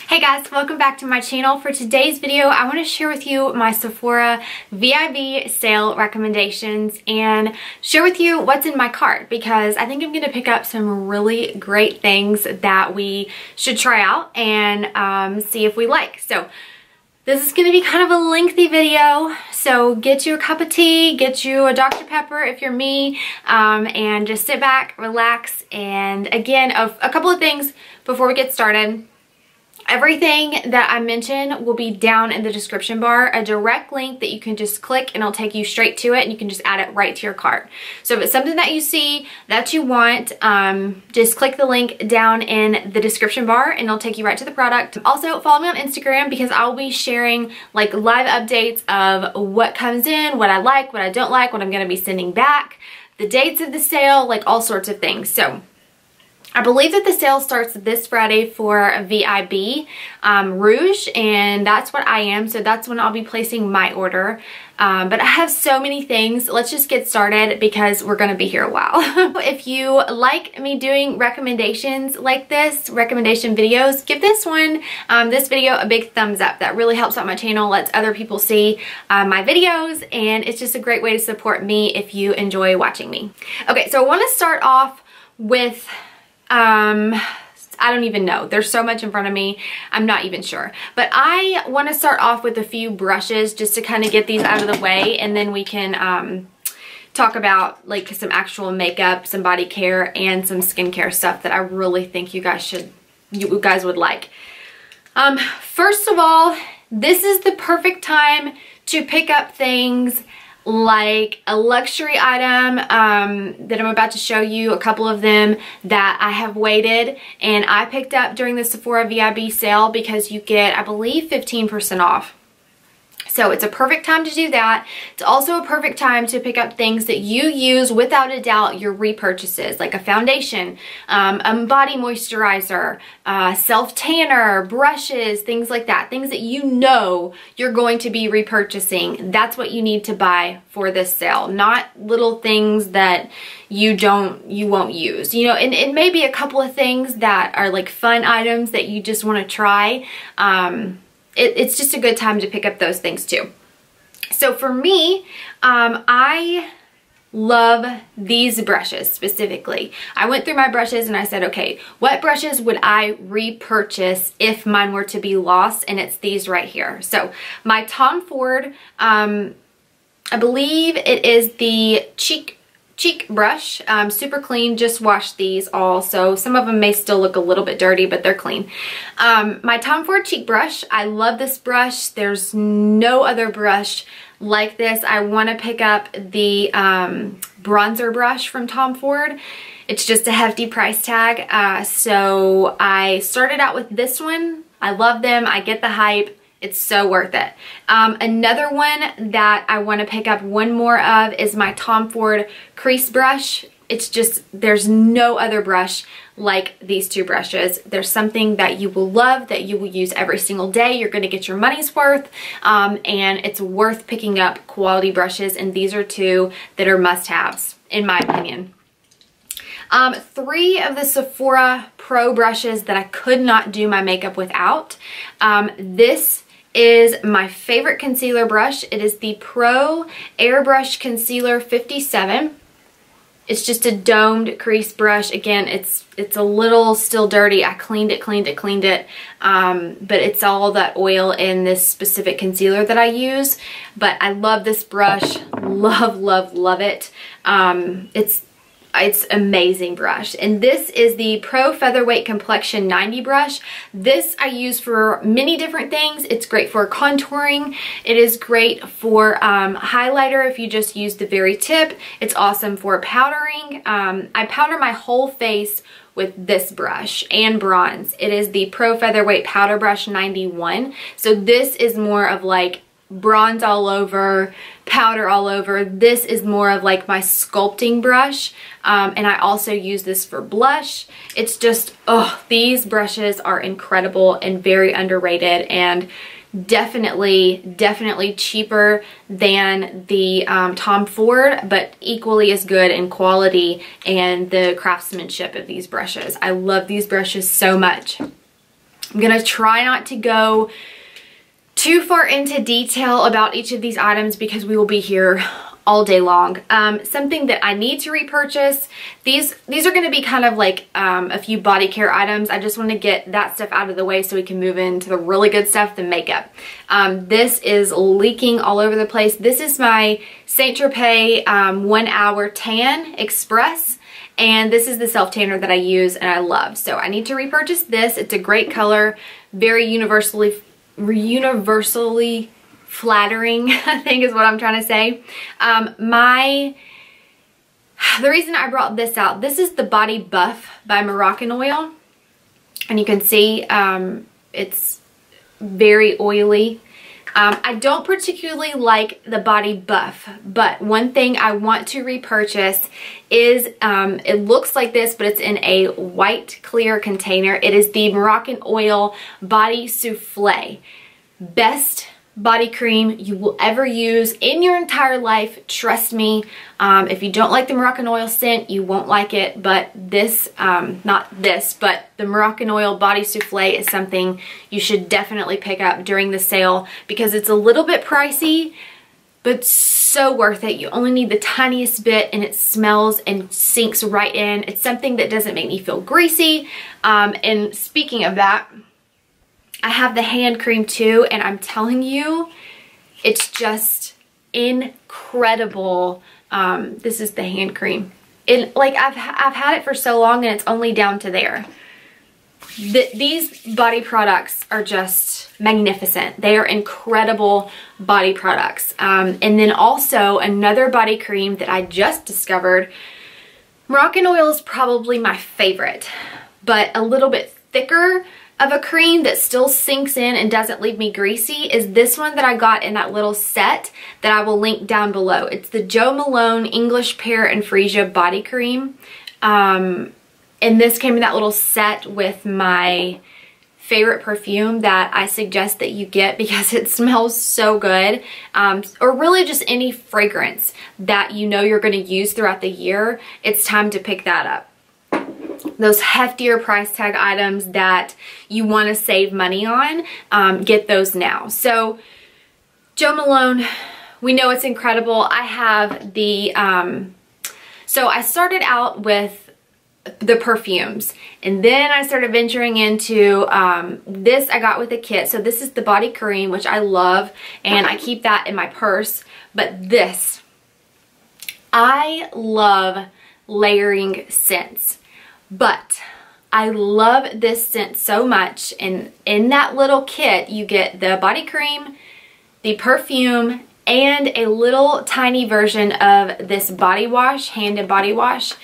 Hey guys, welcome back to my channel. For today's video, I want to share with you my Sephora VIB sale recommendations and share with you what's in my cart, because I think I'm going to pick up some really great things that we should try out and see if we like. So this is going to be kind of a lengthy video, so get you a cup of tea, get you a Dr. Pepper if you're me, and just sit back, relax. And again, a couple of things before we get started. Everything that I mention will be down in the description bar, a direct link that you can just click and it'll take you straight to it, and you can just add it right to your cart. So if it's something that you see that you want, just click the link down in the description bar and it'll take you right to the product. Also, follow me on Instagram because I'll be sharing like live updates of what comes in, what I like, what I don't like, what I'm going to be sending back, the dates of the sale, like all sorts of things. So I believe that the sale starts this Friday for VIB Rouge, and that's what I am, so that's when I'll be placing my order. But I have so many things. Let's just get started because we're going to be here a while. If you like me doing recommendations like this, recommendation videos, give this video a big thumbs up. That really helps out my channel, lets other people see my videos, and it's just a great way to support me if you enjoy watching me. Okay, so I want to start off with I don't even know. There's so much in front of me. I'm not even sure. But I want to start off with a few brushes just to kind of get these out of the way, and then we can talk about like some actual makeup, some body care, and some skincare stuff that I really think you guys would like. First of all, this is the perfect time to pick up things like a luxury item that I'm about to show you, a couple of them that I have waited and I picked up during the Sephora VIB sale because you get, I believe, 15% off. So it's a perfect time to do that. It's also a perfect time to pick up things that you use without a doubt your repurchases, like a foundation, a body moisturizer, self-tanner, brushes, things like that. Things that you know you're going to be repurchasing. That's what you need to buy for this sale. Not little things that you won't use. You know, and it may be a couple of things that are like fun items that you just want to try. It's just a good time to pick up those things too. So for me, I love these brushes specifically. I went through my brushes and I said, okay, what brushes would I repurchase if mine were to be lost? And it's these right here. So my Tom Ford, I believe it is the cheek brush, super clean. Just washed these all, so some of them may still look a little bit dirty, but they're clean. My Tom Ford cheek brush, I love this brush. There's no other brush like this. I want to pick up the bronzer brush from Tom Ford. It's just a hefty price tag, so I started out with this one. I love them. I get the hype. It's so worth it. Another one that I want to pick up one more of is my Tom Ford crease brush. It's just, there's no other brush like these two brushes. There's something that you will love, that you will use every single day. You're going to get your money's worth, and it's worth picking up quality brushes, and these are two that are must-haves, in my opinion. Three of the Sephora Pro brushes that I could not do my makeup without. This is my favorite concealer brush. It is the Pro Airbrush Concealer 57. It's just a domed crease brush. Again, it's a little still dirty. I cleaned it, but it's all that oil in this specific concealer that I use. But I love this brush. Love, love, love it. It's amazing brush. And this is the Pro Featherweight Complexion 90 brush. This I use for many different things. It's great for contouring. It is great for highlighter if you just use the very tip. It's awesome for powdering. I powder my whole face with this brush and bronze. It is the Pro Featherweight Powder Brush 91. So this is more of like bronze all over, powder all over. This is more of like my sculpting brush, and I also use this for blush. It's just, oh, these brushes are incredible and very underrated, and definitely cheaper than the Tom Ford, but equally as good in quality and the craftsmanship of these brushes. I love these brushes so much. I'm gonna try not to go too far into detail about each of these items because we will be here all day long. Something that I need to repurchase, these are going to be kind of like a few body care items. I just want to get that stuff out of the way so we can move into the really good stuff, the makeup. This is leaking all over the place. This is my Saint Tropez 1 Hour Tan Express, and this is the self tanner that I use and I love. So I need to repurchase this. It's a great color, very universally flattering, I think is what I'm trying to say. The reason I brought this out, this is the Body Buff by Moroccan Oil, and you can see it's very oily. I don't particularly like the Body Buff, but one thing I want to repurchase is, it looks like this, but it's in a white clear container. It is the Moroccan Oil Body Souffle. Best body cream you will ever use in your entire life. Trust me. If you don't like the Moroccan Oil scent, you won't like it, but this, not this, but the Moroccan Oil Body Souffle is something you should definitely pick up during the sale because it's a little bit pricey, but so worth it. You only need the tiniest bit and it smells and sinks right in. It's something that doesn't make me feel greasy. And speaking of that, I have the hand cream too, and I'm telling you, it's just incredible. This is the hand cream. Like I've had it for so long and it's only down to there. These body products are just magnificent. They are incredible body products. And then also another body cream that I just discovered. Moroccan Oil is probably my favorite, but a little bit thicker of a cream that still sinks in and doesn't leave me greasy is this one that I got in that little set that I will link down below. It's the Jo Malone English Pear and Freesia Body Cream. And this came in that little set with my favorite perfume that I suggest that you get because it smells so good. Or really just any fragrance that you know you're going to use throughout the year. It's time to pick that up. Those heftier price tag items that you want to save money on, get those now. So Jo Malone, we know it's incredible. I have the, so I started out with the perfumes and then I started venturing into this I got with a kit. So this is the body cream, which I love, and I keep that in my purse. But this, I love layering scents. But I love this scent so much, and in that little kit you get the body cream, the perfume, and a little tiny version of this body wash, hand and body wash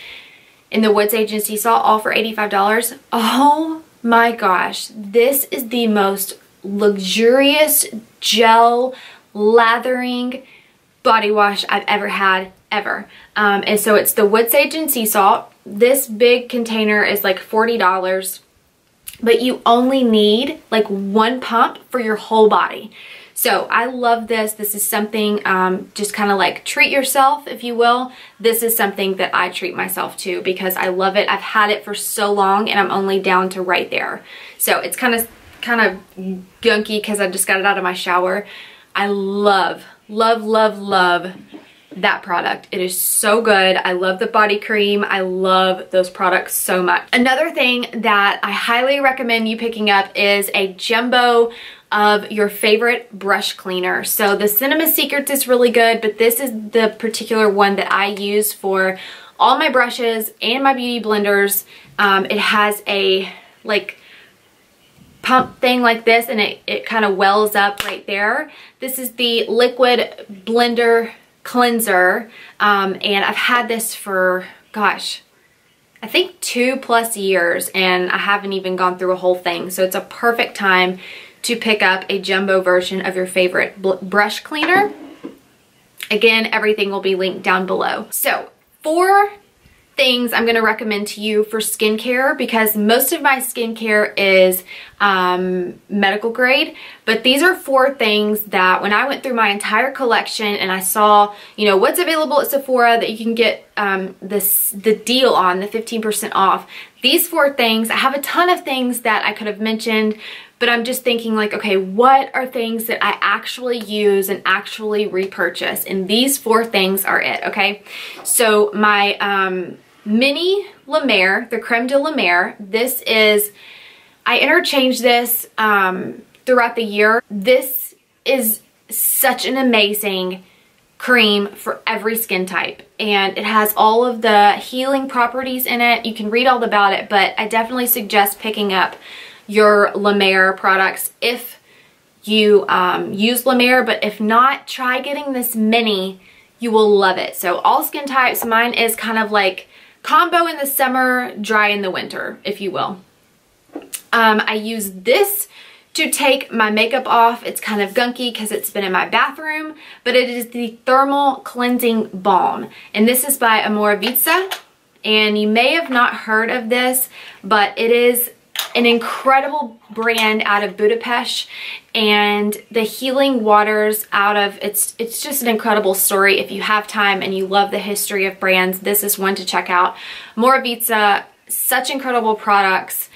in the Woods Agency Salt, all for $85. Oh my gosh, this is the most luxurious gel lathering body wash I've ever had, ever. And so it's the Woods Agency Salt. This big container is like $40, but you only need like one pump for your whole body. So I love this. This is something, just kind of like treat yourself, if you will. This is something that I treat myself to because I love it. I've had it for so long and I'm only down to right there. So it's kind of gunky because I just got it out of my shower. I love, love, love, love that product. It is so good. I love the body cream. I love those products so much. Another thing that I highly recommend you picking up is a jumbo of your favorite brush cleaner. So the Cinema Secrets is really good, but this is the particular one that I use for all my brushes and my beauty blenders. It has a like pump thing like this, and it kind of wells up right there. This is the Liquid Blender Cleanser, and I've had this for, gosh, I think 2+ years, and I haven't even gone through a whole thing. So it's a perfect time to pick up a jumbo version of your favorite brush cleaner. Again, everything will be linked down below. So for things I'm going to recommend to you for skincare, because most of my skincare is medical grade, but these are 4 things that when I went through my entire collection and I saw, you know, what's available at Sephora that you can get the deal on, the 15% off. These 4 things, I have a ton of things that I could have mentioned, but I'm just thinking like, okay, what are things that I actually use and actually repurchase? And these 4 things are it, okay? So my mini La Mer, the Creme de la Mer, this is, I interchange this throughout the year. This is such an amazing cream for every skin type, and it has all of the healing properties in it. You can read all about it, but I definitely suggest picking up your La Mer products if you use La Mer, but if not, try getting this mini. You will love it. So all skin types. Mine is kind of like combo in the summer, dry in the winter, if you will. I use this to take my makeup off. It's kind of gunky because it's been in my bathroom, but it is the Thermal Cleansing Balm. And this is by Amoravizza. And you may have not heard of this, but it is an incredible brand out of Budapest, and the healing waters out of, it's just an incredible story. If you have time and you love the history of brands, this is one to check out. Amoravizza, such incredible products,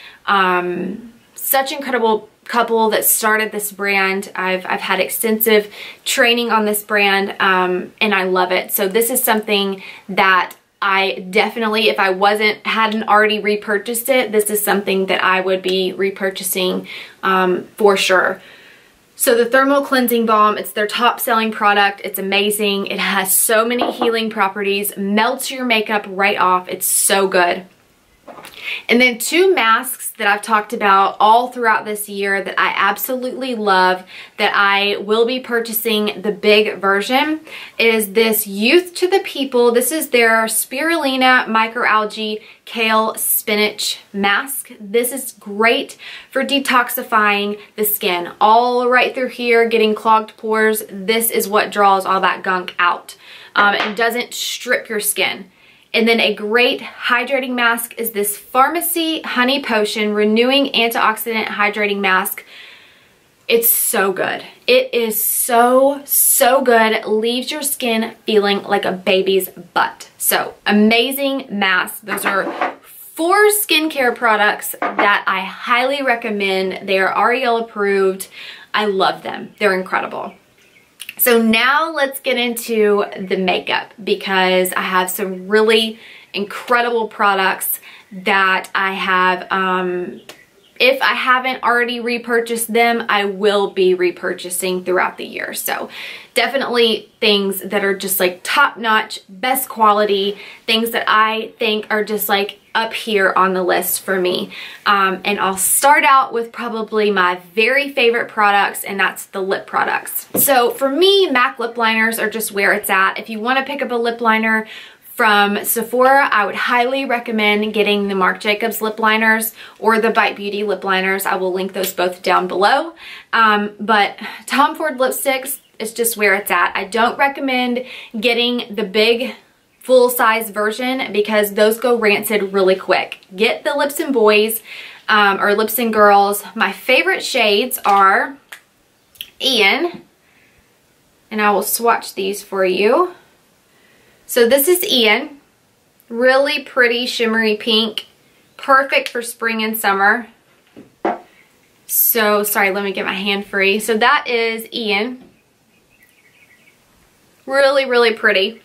such incredible couple that started this brand. I've had extensive training on this brand, and I love it. So this is something that I definitely, if I hadn't already repurchased it, this is something that I would be repurchasing for sure. So the Thermal Cleansing Balm, it's their top selling product. It's amazing. It has so many healing properties, melts your makeup right off. It's so good. And then 2 masks that I've talked about all throughout this year that I absolutely love, that I will be purchasing the big version, is this Youth to the People. This is their Spirulina Microalgae Kale Spinach Mask. This is great for detoxifying the skin. All right through here, getting clogged pores. This is what draws all that gunk out and doesn't strip your skin. And then a great hydrating mask is this Pharmacy Honey Potion Renewing Antioxidant Hydrating Mask. It's so good. It is so, so good. Leaves your skin feeling like a baby's butt. So, amazing mask. Those are 4 skincare products that I highly recommend. They are Ariel approved. I love them. They're incredible. So now let's get into the makeup, because I have some really incredible products that I have, if I haven't already repurchased them, I will be repurchasing throughout the year. So definitely things that are just like top-notch, best quality, things that I think are just like up here on the list for me. And I'll start out with probably my very favorite products, and that's the lip products. So for me, MAC lip liners are just where it's at. If you want to pick up a lip liner from Sephora, I would highly recommend getting the Marc Jacobs lip liners or the Bite Beauty lip liners. I will link those both down below. But Tom Ford lipsticks is just where it's at. I don't recommend getting the big full-size version because those go rancid really quick. Get the Lips and Boys or Lips and Girls. My favorite shades are Ian, and I will swatch these for you. So this is Ian, really pretty shimmery pink, perfect for spring and summer. So, sorry, let me get my hand free. So that is Ian, really, really pretty.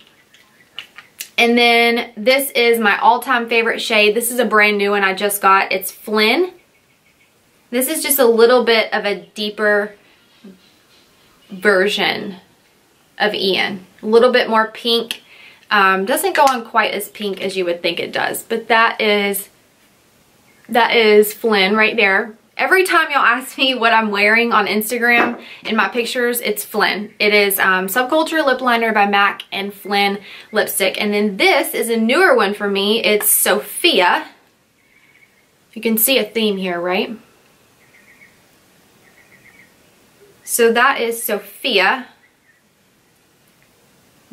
And then this is my all-time favorite shade. This is a brand new one I just got. It's Flynn. This is just a little bit of a deeper version of Ian. A little bit more pink. Doesn't go on quite as pink as you would think it does, but that is Flynn right there. Every time y'all ask me what I'm wearing on Instagram in my pictures, it's Flynn. It is Subculture Lip Liner by MAC and Flynn lipstick. And then this is a newer one for me. It's Sophia. You can see a theme here, right? So that is Sophia.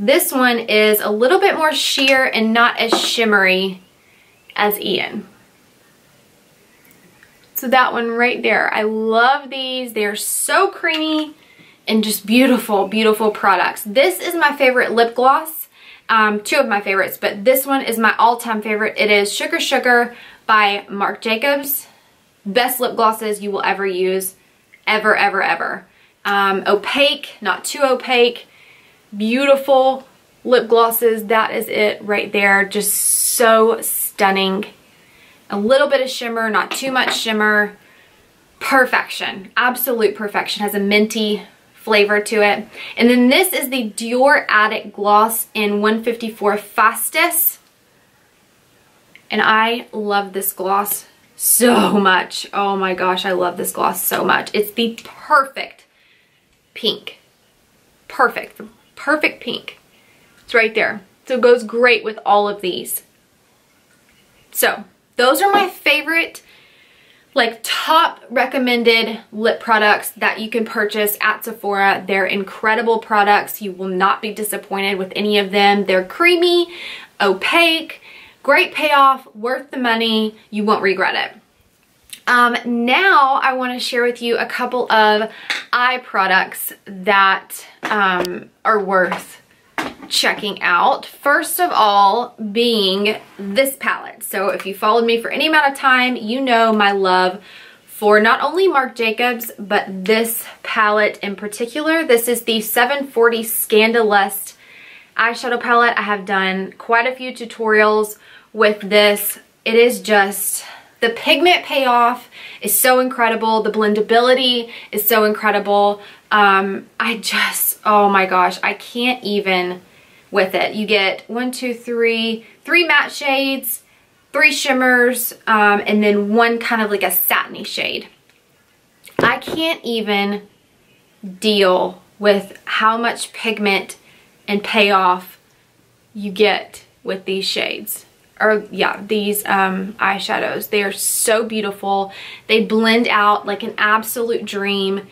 This one is a little bit more sheer and not as shimmery as Ian. So that one right there. I love these. They're so creamy and just beautiful, beautiful products. This is my favorite lip gloss. Two of my favorites, but this one is my all-time favorite. It is Sugar Sugar by Marc Jacobs. Best lip glosses you will ever use. Ever, ever, ever. Opaque, not too opaque. Beautiful lip glosses. That is it right there. Just so stunning. A little bit of shimmer, not too much shimmer. Perfection. Absolute perfection. Has a minty flavor to it. And then this is the Dior Addict Gloss in 154 Fastest. And I love this gloss so much. Oh my gosh, I love this gloss so much. It's the perfect pink. Perfect. The perfect pink. It's right there. So it goes great with all of these. So those are my favorite, like, top recommended lip products that you can purchase at Sephora. They're incredible products. You will not be disappointed with any of them. They're creamy, opaque, great payoff, worth the money. You won't regret it. Now I want to share with you a couple of eye products that are worth checking out. First of all being this palette. So if you followed me for any amount of time, you know my love for not only Marc Jacobs, but this palette in particular. This is the 740 Scandalust eyeshadow palette. I have done quite a few tutorials with this. It is just, the pigment payoff is so incredible. The blendability is so incredible. Oh my gosh, I can't even with it. You get 3 matte shades, 3 shimmers, and then one kind of like a satiny shade. I can't even deal with how much pigment and payoff you get with these shades. Or yeah, these eyeshadows. They are so beautiful. They blend out like an absolute dream.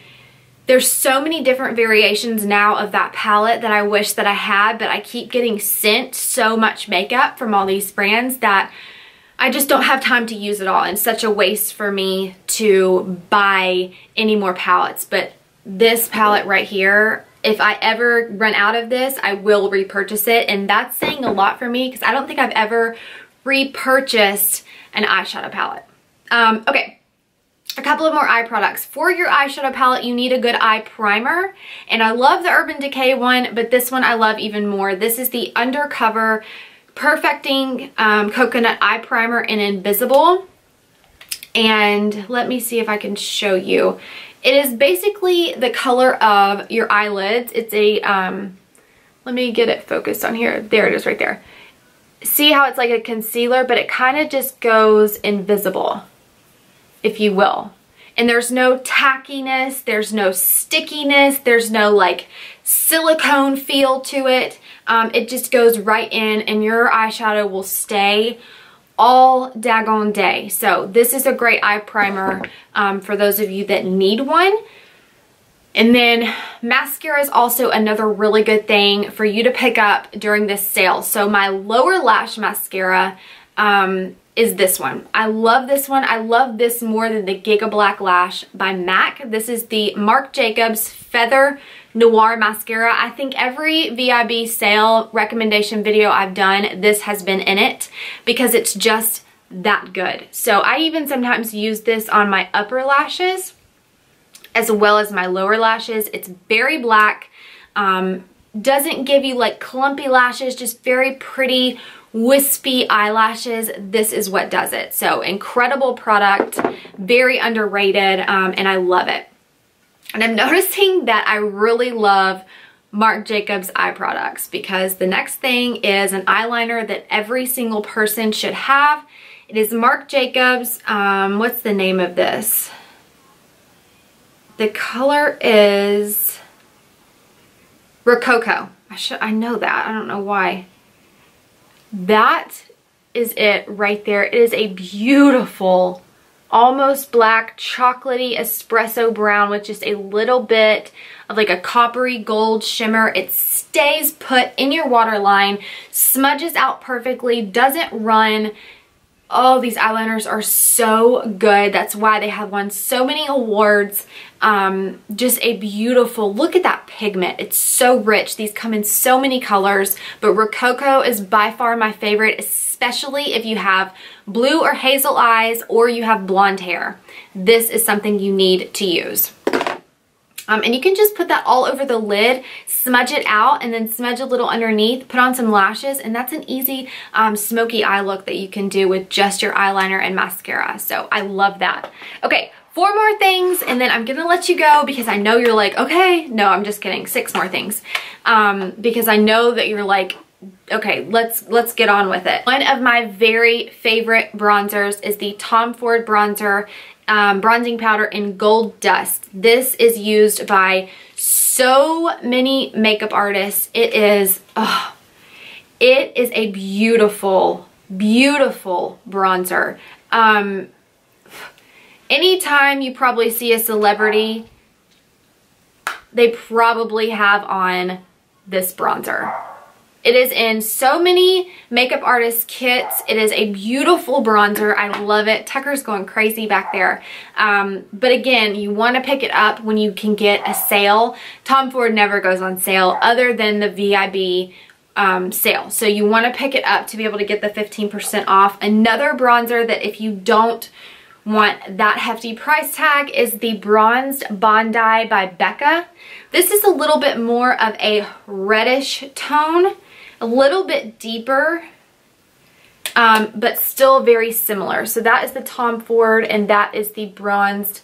There's so many different variations now of that palette that I wish that I had, but I keep getting sent so much makeup from all these brands that I just don't have time to use it all. And it's such a waste for me to buy any more palettes. But this palette right here, if I ever run out of this, I will repurchase it. And that's saying a lot for me because I don't think I've ever repurchased an eyeshadow palette. Okay. A couple of more eye products. For your eyeshadow palette, you need a good eye primer. And I love the Urban Decay one, but this one I love even more. This is the Undercover Perfecting Coconut Eye Primer in Invisible. And let me see if I can show you. It is basically the color of your eyelids. It's a, let me get it focused on here. There it is right there. See how it's like a concealer, but it kind of just goes invisible, if you will. And there's no tackiness, there's no stickiness, there's no like silicone feel to it. It just goes right in and your eyeshadow will stay all daggone day. So this is a great eye primer for those of you that need one. And then mascara is also another really good thing for you to pick up during this sale. So my lower lash mascara is this one. I love this one. I love this more than the Giga Black Lash by MAC. This is the Marc Jacobs Feather Noir Mascara. I think every VIB sale recommendation video I've done, this has been in it because it's just that good. So I even sometimes use this on my upper lashes as well as my lower lashes. It's very black. Doesn't give you like clumpy lashes, just very pretty wispy eyelashes. This is what does it. So incredible product, very underrated, and I love it. And I'm noticing that I really love Marc Jacobs eye products because the next thing is an eyeliner that every single person should have. It is Marc Jacobs, what's the name of this? The color is Rococo. I know that, I don't know why. That is it right there. It is a beautiful almost black, chocolatey espresso brown with just a little bit of like a coppery gold shimmer. It stays put in your waterline, smudges out perfectly, doesn't run. Oh, these eyeliners are so good. That's why they have won so many awards. Just a beautiful, look at that pigment. It's so rich. These come in so many colors, but Rococo is by far my favorite, especially if you have blue or hazel eyes or you have blonde hair. This is something you need to use. And you can just put that all over the lid, smudge it out, and then smudge a little underneath, put on some lashes, and that's an easy smoky eye look that you can do with just your eyeliner and mascara. So I love that. Okay, 4 more things, and then I'm gonna let you go because I know you're like, okay, no, I'm just kidding, 6 more things. Because I know that you're like, okay, let's get on with it. One of my very favorite bronzers is the Tom Ford bronzer. Bronzing powder in Gold Dust. This is used by so many makeup artists. It is a beautiful, beautiful bronzer. Anytime you probably see a celebrity, they probably have on this bronzer. It is in so many makeup artist kits. It is a beautiful bronzer. I love it. Tucker's going crazy back there. But again, you want to pick it up when you can get a sale. Tom Ford never goes on sale other than the VIB sale. So you want to pick it up to be able to get the 15% off. Another bronzer that if you don't want that hefty price tag is the Bronzed Bondi by Becca. This is a little bit more of a reddish tone. A little bit deeper, but still very similar. So that is the Tom Ford, and that is the Bronzed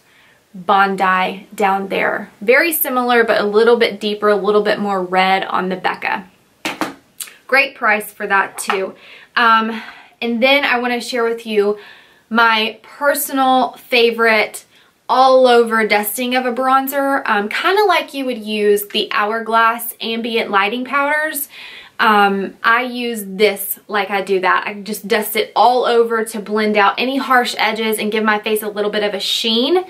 Bondi down there. Very similar, but a little bit deeper, a little bit more red on the Becca. Great price for that too. And then I want to share with you my personal favorite all over dusting of a bronzer, kind of like you would use the Hourglass ambient lighting powders. I use this like I do that. I just dust it all over to blend out any harsh edges and give my face a little bit of a sheen.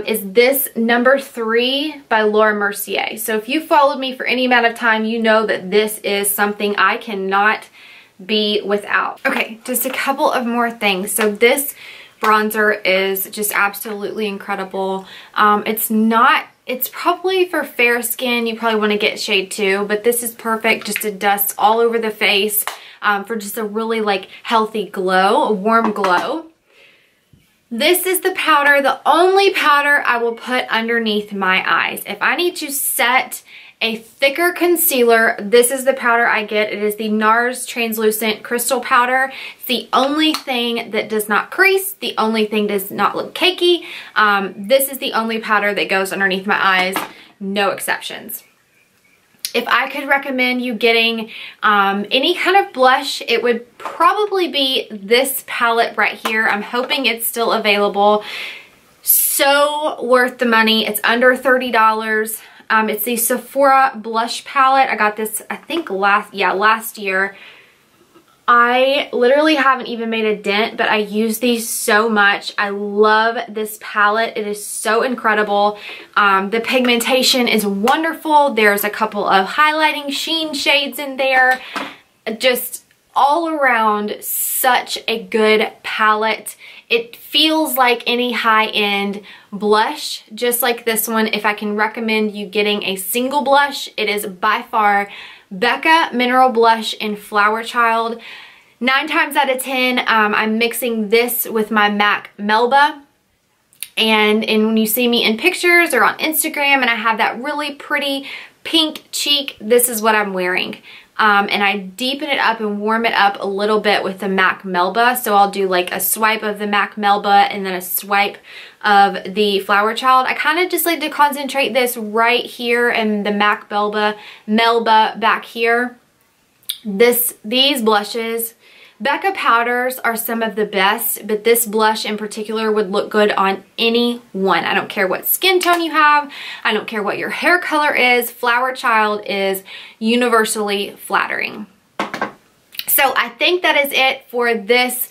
Is this number 3 by Laura Mercier. So if you followed me for any amount of time, you know that this is something I cannot be without. Okay, just a couple of more things. So this bronzer is just absolutely incredible. It's probably for fair skin. You probably want to get shade 2, but this is perfect just to dust all over the face for just a really like healthy glow, a warm glow. This is the powder, the only powder I will put underneath my eyes. If I need to set a thicker concealer, this is the powder I get. It is the NARS Translucent Crystal Powder. It's the only thing that does not crease, the only thing does not look cakey. This is the only powder that goes underneath my eyes, no exceptions. If I could recommend you getting any kind of blush, it would probably be this palette right here. I'm hoping it's still available. So worth the money. It's under $30. It's the Sephora blush palette. I got this, I think last year. I literally haven't even made a dent, but I use these so much. I love this palette. It is so incredible. The pigmentation is wonderful. There's a couple of highlighting sheen shades in there. Just all around such a good palette. It feels like any high-end blush, just like this one. If I can recommend you getting a single blush, it is by far Becca Mineral Blush in Flower Child. 9 times out of 10, I'm mixing this with my MAC Melba. And when you see me in pictures or on Instagram and I have that really pretty pink cheek, this is what I'm wearing. And I deepen it up and warm it up a little bit with the MAC Melba. So I'll do like a swipe of the MAC Melba and then a swipe of the Flower Child. I kind of just like to concentrate this right here and the MAC Melba back here. These blushes, Becca powders are some of the best, but this blush in particular would look good on anyone. I don't care what skin tone you have. I don't care what your hair color is. Flower Child is universally flattering. So I think that is it for this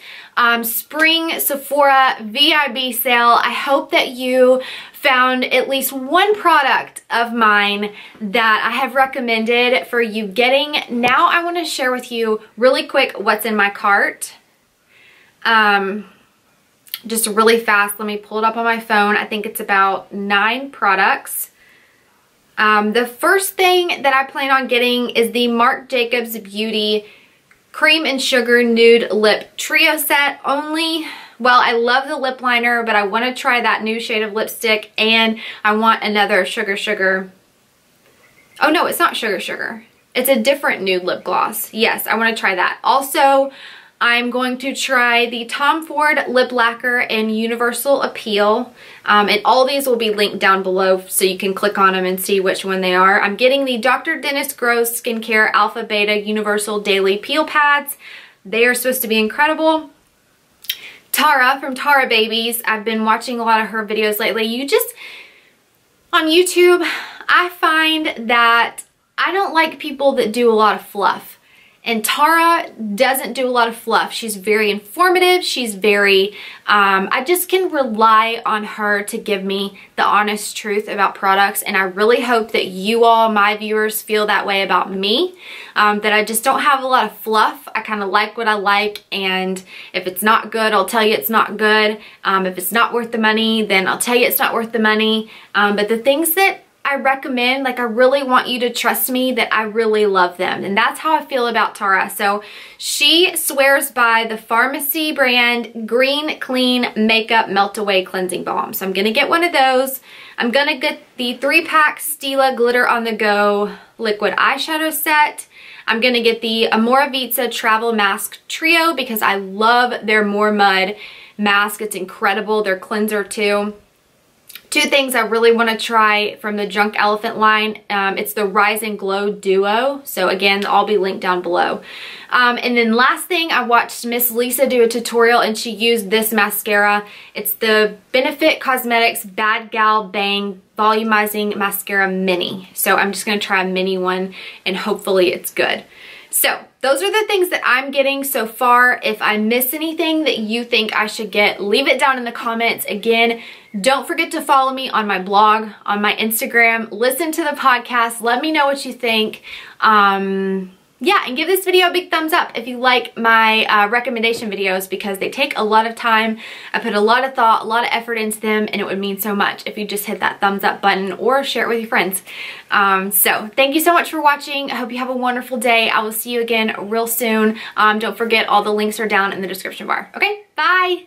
spring Sephora VIB sale. I hope that you found at least one product of mine that I have recommended for you getting. Now I want to share with you really quick what's in my cart. Just really fast, let me pull it up on my phone. I think it's about 9 products. The first thing that I plan on getting is the Marc Jacobs Beauty Cream and Sugar Nude Lip Trio Set only. Well, I love the lip liner, but I want to try that new shade of lipstick, and I want another Sugar. Oh no, it's not Sugar. It's a different nude lip gloss. Yes, I want to try that. Also, I'm going to try the Tom Ford Lip Lacquer in Universal Appeal. And all these will be linked down below so you can click on them and see which one they are. I'm getting the Dr. Dennis Gross Skincare Alpha Beta Universal Daily Peel Pads. They are supposed to be incredible. Tara from Tara Babies. I've been watching a lot of her videos lately. On YouTube, I find that I don't like people that do a lot of fluff. And Tara doesn't do a lot of fluff. She's very informative. She's very, I just can rely on her to give me the honest truth about products. And I really hope that you all, my viewers, feel that way about me. That I just don't have a lot of fluff. I kind of like what I like. And if it's not good, I'll tell you it's not good. If it's not worth the money, then I'll tell you it's not worth the money. But the things that I recommend, like, I really want you to trust me that I really love them. And that's how I feel about Tara. So she swears by the Pharmacy brand Green Clean Makeup Melt Away Cleansing Balm. So I'm going to get one of those. I'm going to get the 3-pack Stila Glitter on the Go Liquid Eyeshadow Set. I'm going to get the Amora Vita Travel Mask Trio because I love their More Mud mask. It's incredible. Their cleanser too. 2 things I really want to try from the Drunk Elephant line. It's the Rise and Glow Duo. So again, I'll be linked down below. And then last thing, I watched Miss Lisa do a tutorial and she used this mascara. It's the Benefit Cosmetics Bad Gal Bang Volumizing Mascara Mini. So I'm just going to try a mini one and hopefully it's good. So those are the things that I'm getting so far. If I miss anything that you think I should get, leave it down in the comments. Again, don't forget to follow me on my blog, on my Instagram. Listen to the podcast. Let me know what you think. Yeah, and give this video a big thumbs up if you like my recommendation videos because they take a lot of time. I put a lot of thought, a lot of effort into them, and it would mean so much if you just hit that thumbs up button or share it with your friends. So thank you so much for watching. I hope you have a wonderful day. I will see you again real soon. Don't forget all the links are down in the description bar. Okay, bye!